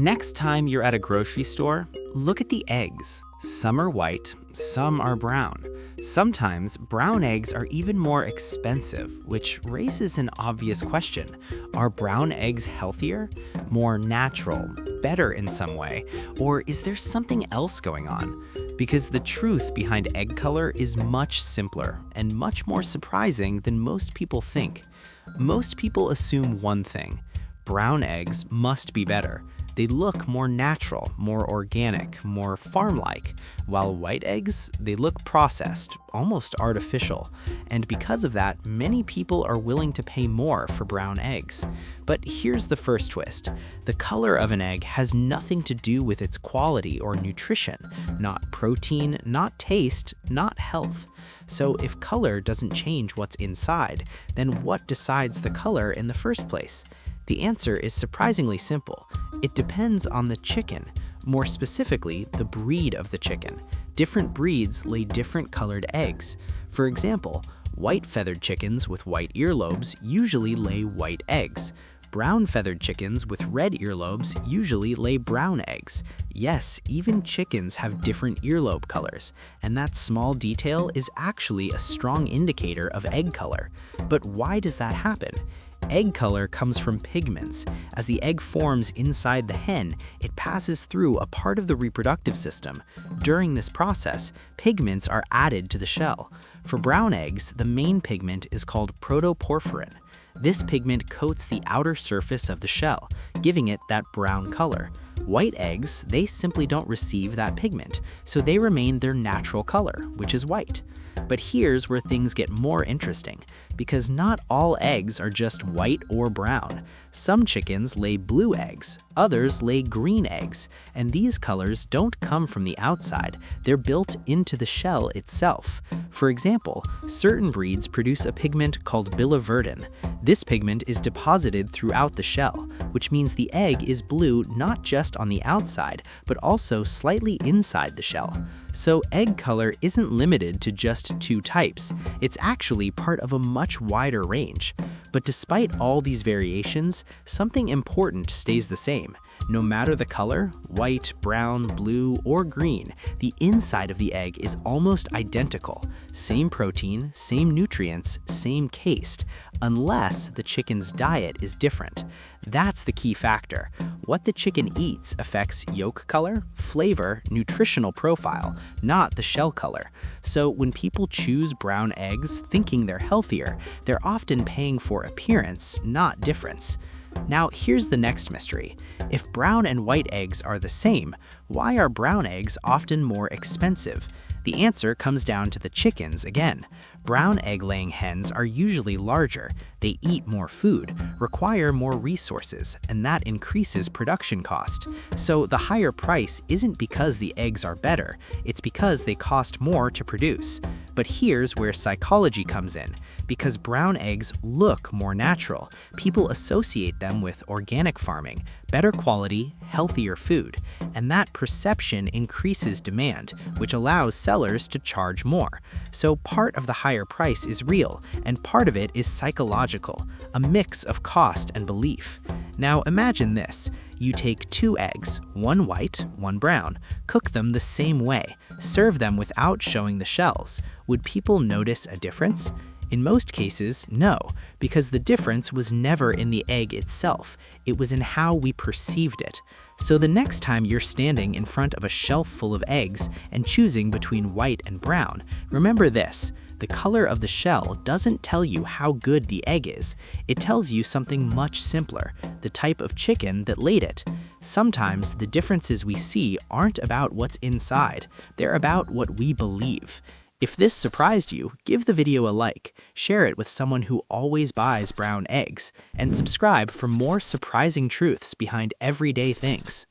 Next time you're at a grocery store, look at the eggs. Some are white, some are brown. Sometimes brown eggs are even more expensive, which raises an obvious question. Are brown eggs healthier, more natural, better in some way, or is there something else going on? Because the truth behind egg color is much simpler and much more surprising than most people think. Most people assume one thing: brown eggs must be better. They look more natural, more organic, more farm-like, while white eggs, they look processed, almost artificial. And because of that, many people are willing to pay more for brown eggs. But here's the first twist. The color of an egg has nothing to do with its quality or nutrition, not protein, not taste, not health. So if color doesn't change what's inside, then what decides the color in the first place? The answer is surprisingly simple. It depends on the chicken, more specifically, the breed of the chicken. Different breeds lay different colored eggs. For example, white feathered chickens with white earlobes usually lay white eggs. Brown feathered chickens with red earlobes usually lay brown eggs. Yes, even chickens have different earlobe colors, and that small detail is actually a strong indicator of egg color. But why does that happen? Egg color comes from pigments. As the egg forms inside the hen, it passes through a part of the reproductive system. During this process, pigments are added to the shell. For brown eggs, the main pigment is called protoporphyrin. This pigment coats the outer surface of the shell, giving it that brown color. White eggs, they simply don't receive that pigment, so they remain their natural color, which is white. But here's where things get more interesting, because not all eggs are just white or brown. Some chickens lay blue eggs, others lay green eggs, and these colors don't come from the outside, they're built into the shell itself. For example, certain breeds produce a pigment called biliverdin. This pigment is deposited throughout the shell, which means the egg is blue not just on the outside, but also slightly inside the shell. So egg color isn't limited to just two types. It's actually part of a much wider range. But despite all these variations, something important stays the same. No matter the color, white, brown, blue, or green, the inside of the egg is almost identical. Same protein, same nutrients, same taste, unless the chicken's diet is different. That's the key factor. What the chicken eats affects yolk color, flavor, nutritional profile, not the shell color. So when people choose brown eggs thinking they're healthier, they're often paying for appearance, not difference. Now here's the next mystery. If brown and white eggs are the same, why are brown eggs often more expensive? The answer comes down to the chickens again. Brown egg-laying hens are usually larger, they eat more food, require more resources, and that increases production cost. So the higher price isn't because the eggs are better, it's because they cost more to produce. But here's where psychology comes in. Because brown eggs look more natural, people associate them with organic farming, better quality, healthier food, and that perception increases demand, which allows sellers to charge more. So part of the higher price is real, and part of it is psychological, a mix of cost and belief. Now imagine this. You take two eggs, one white, one brown, cook them the same way, serve them without showing the shells. Would people notice a difference? In most cases, no, because the difference was never in the egg itself, it was in how we perceived it. So the next time you're standing in front of a shelf full of eggs and choosing between white and brown, remember this: the color of the shell doesn't tell you how good the egg is. It tells you something much simpler: the type of chicken that laid it. Sometimes the differences we see aren't about what's inside, they're about what we believe. If this surprised you, give the video a like, share it with someone who always buys brown eggs, and subscribe for more surprising truths behind everyday things.